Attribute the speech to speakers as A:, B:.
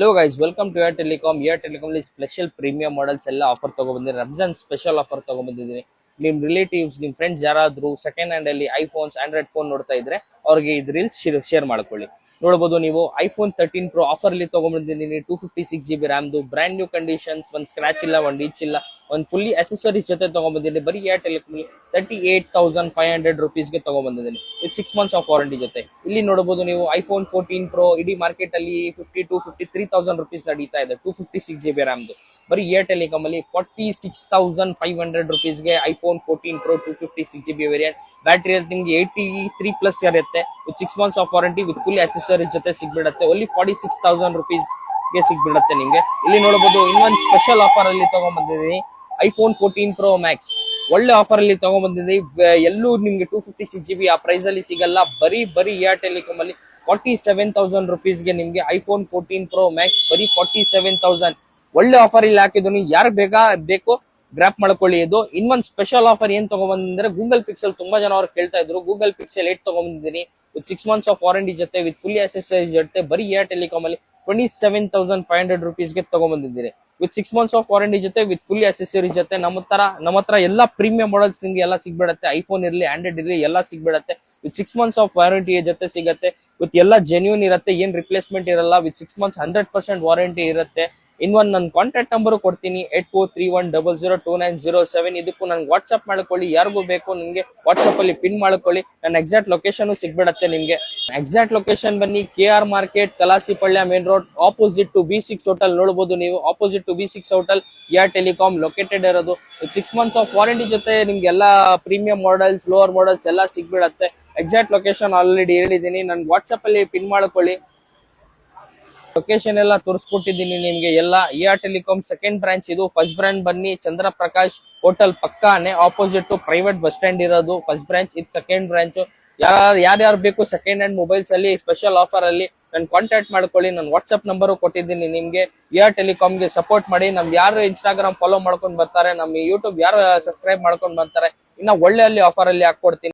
A: Hello guys, welcome to Air Telecom. Air Telecom ಅಲ್ಲಿ special premium models ಎಲ್ಲ offer ತಗೊಬಂದಿದ್ದೀನಿ. Ramzan special offer ತಗೊಬಂದಿದ್ದೀನಿ. ನಿಮ್ ರಿಲೇಟಿವ್ಸ್, ನಿಮ್ ಫ್ರೆಂಡ್ಸ್ ಯಾರಾದ್ರೂ ಸೆಕೆಂಡ್ ಹ್ಯಾಂಡ್ ಅಲ್ಲಿ ಐಫೋನ್ಸ್, ಆಂಡ್ರಾಯ್ಡ್ ಫೋನ್ ನೋಡ್ತಾ ಇದ್ರೆ ಅವ್ರಿಗೆ ಇದು ರೀಲ್ಸ್ ಶೇರ್ ಮಾಡ್ಕೊಳ್ಳಿ. ನೋಡಬಹುದು ನೀವು ಐಫೋನ್ 13 Pro ಆಫರ್ ಅಲ್ಲಿ ತಗೊಂಡ್ಬಂದಿದ್ದೀನಿ. 256GB ರ್ಯಾಮ್ದು ಬ್ರ್ಯಾಂಡ್ ನ್ಯೂ ಕಂಡೀಷನ್ಸ್, ಒಂದ್ ಸ್ಕ್ರಾಚ್ ಇಲ್ಲ, ಒಂದ್ ಈಚ್ ಇಲ್ಲ, ಒಂದ್ ಫುಲ್ಲಿ ಅಸೆಸರೀಸ್ ಜೊತೆ ತಗೊಂಡ್ಬಂದಿದ್ದೀನಿ. ಬರೀ ಏರ್ ಟೆಲಿಕಾಮ್ 38,500 ರುಪೀಸ್ಗೆ ತಗೊಂಡ್ಬಂದಿದ್ದೀನಿ. ವಿತ್ 6 months ಆಫ್ ವಾರಂಟಿ ಜೊತೆ. ಇಲ್ಲಿ ನೋಡಬಹುದು ನೀವು ಐಫೋನ್ 14 Pro ಇಡೀ ಮಾರ್ಕೆಟ್ ಅಲ್ಲಿ 53,000 ರುಪೀಸ್ ನಡೀತಾ ಇದೆ. 256GB ರ್ಯಾಮ್ದು ಬರೀ ಏರ್ ಟೆಲಿಕಾಮ್ ಅಲ್ಲಿ 46,500 ರುಪೀಸ್ಗೆ iPhone 14 Pro 256GB variant. Battery ನಿಮ್ಗೆ 83+ ಇರುತ್ತೆ. With 6 months of warranty with full accessories ಜೊತೆ ಸಿಗ್ಬಿಡುತ್ತೆ. ಓನ್ಲಿ 46,000 ರುಪೀಸ್ಗೆ ಸಿಗ್ಬಿಡುತ್ತೆ ನಿಮ್ಗೆ. ಇಲ್ಲಿ ನೋಡಬಹುದು ಇನ್ನೊಂದು ಸ್ಪೆಷಲ್ ಆಫರ್ ಅಲ್ಲಿ ತಗೊಂಡ್ಬಂದಿದ್ದೀನಿ. ಐಫೋನ್ 14 Pro Max ಒಳ್ಳೆ ಆಫರ್ ಅಲ್ಲಿ ತಗೊಂಡ್ಬಂದಿದ್ದೀನಿ. ಎಲ್ಲೂ ನಿಮ್ಗೆ 256GB ಆ ಪ್ರೈಸ್ ಅಲ್ಲಿ ಸಿಗಲ್ಲ. ಬರೀ ಏರ್ ಟೆಲಿಕಾಮ್ ಅಲ್ಲಿ 47,000 ರುಪೀಸ್ಗೆ ನಿಮ್ಗೆ ಐಫೋನ್ 14 Pro Max ಬರೀ 47,000 ಒಳ್ಳೆ ಆಫರ್ ಇಲ್ಲಿ ಹಾಕಿದನು. ಯಾರು ಬೇಕು ಗ್ರಾಪ್ ಮಾಡ್ಕೊಳ್ಳಿ. ಇದು ಇನ್ನೊಂದು ಸ್ಪೆಷಲ್ ಆಫರ್ ಏನ್ ತಗೊಂಡ್ಬಂದ್ರೆ ಗೂಗಲ್ ಪಿಕ್ಸೆಲ್. ತುಂಬಾ ಜನ ಅವ್ರು ಕೇಳ್ತಾ ಇದ್ರು. ಗೂಗಲ್ ಪಿಕ್ಸೆಲ್ 8 ತಗೊಂಡ್ಬಂದಿದ್ದೀನಿ ವಿತ್ 6 months ಆಫ್ ವಾರಂಟಿ ಜೊತೆ ವಿತ್ ಫುಲ್ ಅಸೆಸರೀಸ್ ಜೊತೆ. ಬರೀ ಏರ್ ಟೆಲಿಕಾಮ್ ಅಲ್ಲಿ 27,500 ರುಪೀಸ್ಗೆ ತಗೊಂಡ್ಬಂದಿದ್ದೀನಿ ವಿತ್ 6 months ಆಫ್ ವಾರಂಟಿ ಜೊತೆ ವಿತ್ ಫುಲ್ ಅಸೆಸರೀಸ್ ಜೊತೆ. ನಮ್ಮ ಹತ್ರ ಎಲ್ಲಾ ಪ್ರೀಮಿಯಂ ಮಾಡೆಲ್ಸ್ ನಿಮ್ಗೆ ಎಲ್ಲ ಸಿಗ್ಬಿಡತ್ತೆ. ಐಫೋನ್ ಇರ್ಲಿ, ಆಂಡ್ರಾಯ್ಡ್ ಇರ್ಲಿ, ಎಲ್ಲ ಸಿಗ್ಬಿಡತ್ತೆ. ವಿತ್ 6 months ಆಫ್ ವಾರಂಟಿ ಜೊತೆ ಸಿಗತ್ತೆ. ವಿತ್ ಎಲ್ಲ ಜೆನ್ಯೂನ್ ಇರುತ್ತೆ, ಏನ್ ರಿಪ್ಲೇಸ್ಮೆಂಟ್ ಇರಲ್ಲ. ವಿತ್ 6 months 100% ವಾರಂಟಿ ಇರುತ್ತೆ. ಇನ್ನೊಂದು ನನ್ನ ಕಾಂಟ್ಯಾಕ್ಟ್ ನಂಬರ್ ಕೊಡ್ತೀನಿ, 8431002907. ಇದಕ್ಕೂ ನನ್ಗೆ ವಾಟ್ಸ್ಆಪ್ ಮಾಡ್ಕೊಳ್ಳಿ. ಯಾರಿಗೂ ಬೇಕು ನಿಮ್ಗೆ ವಾಟ್ಸ್ಆಪ್ ಅಲ್ಲಿ ಪಿನ್ ಮಾಡ್ಕೊಳ್ಳಿ. ನನ್ನ ಎಕ್ಸಾಕ್ಟ್ ಲೊಕೇಶನ್ ಸಿಗ್ಬಿಡತ್ತೆ ನಿಮ್ಗೆ. ಎಕ್ಸಾಕ್ಟ್ ಲೊಕೇಶನ್ ಬನ್ನಿ, KR market, Kalasipalya main road, opposite to B6 hotel. ನೋಡಬಹುದು ನೀವು, opposite to B6 hotel Air Telecom located ಇರೋದು. 6 months ಆಫ್ ವಾರಂಟಿ ಜೊತೆ ನಿಮ್ಗೆಲ್ಲ ಪ್ರೀಮಿಯಂ ಮಾಡೆಲ್ಸ್, ಲೋವರ್ ಮಾಡೆಲ್ಸ್ ಎಲ್ಲ ಸಿಗ್ಬಿಡತ್ತೆ. ಎಕ್ಸಾಕ್ಟ್ ಲೊಕೇಶನ್ ಆಲ್ರೆಡಿ ಹೇಳಿದೀನಿ. ನನ್ಗೆ ವಾಟ್ಸ್ಆಪ್ ಅಲ್ಲಿ ಪಿನ್ ಮಾಡ್ಕೊಳ್ಳಿ. ಲೊಕೇಶನ್ ಎಲ್ಲ ತೋರಿಸ್ಕೊಟ್ಟಿದ್ದೀನಿ ನಿಮ್ಗೆ ಎಲ್ಲ. ಏರ್ ಟೆಲಿಕಾಮ್ ಸೆಕೆಂಡ್ ಬ್ರಾಂಚ್ ಇದು. ಫಸ್ಟ್ ಬ್ರಾಂಚ್ ಬನ್ನಿ ಚಂದ್ರಪ್ರಕಾಶ್ ಹೋಟೆಲ್ ಪಕ್ಕಾನೆ, opposite to private bus stand ಇರೋದು ಫಸ್ಟ್ ಬ್ರಾಂಚ್. ಇದು ಸೆಕೆಂಡ್ ಬ್ರಾಂಚ್. ಯಾರ್ಯಾರು ಬೇಕು ಸೆಕೆಂಡ್ ಹ್ಯಾಂಡ್ ಮೊಬೈಲ್ಸ್ ಅಲ್ಲಿ ಸ್ಪೆಷಲ್ ಆಫರ್ ಅಲ್ಲಿ ನನ್ ಕಾಂಟ್ಯಾಕ್ಟ್ ಮಾಡ್ಕೊಳ್ಳಿ. ನಾನು ವಾಟ್ಸ್ಆಪ್ ನಂಬರ್ ಕೊಟ್ಟಿದ್ದೀನಿ ನಿಮ್ಗೆ. ಏರ್ ಟೆಲಿಕಾಮ್ಗೆ ಸಪೋರ್ಟ್ ಮಾಡಿ. ನಮ್ಗೆ ಯಾರು ಇನ್ಸ್ಟಾಗ್ರಾಮ್ ಫಾಲೋ ಮಾಡ್ಕೊಂಡ್ ಬರ್ತಾರೆ, ನಮ್ಮ ಯೂಟ್ಯೂಬ್ ಯಾರು ಸಬ್ಸ್ಕ್ರೈಬ್ ಮಾಡ್ಕೊಂಡ್ ಬರ್ತಾರೆ, ಇನ್ನ ಒಳ್ಳೆ ಅಲ್ಲಿ ಆಫರ್ ಅಲ್ಲಿ ಹಾಕೊಡ್ತೀನಿ.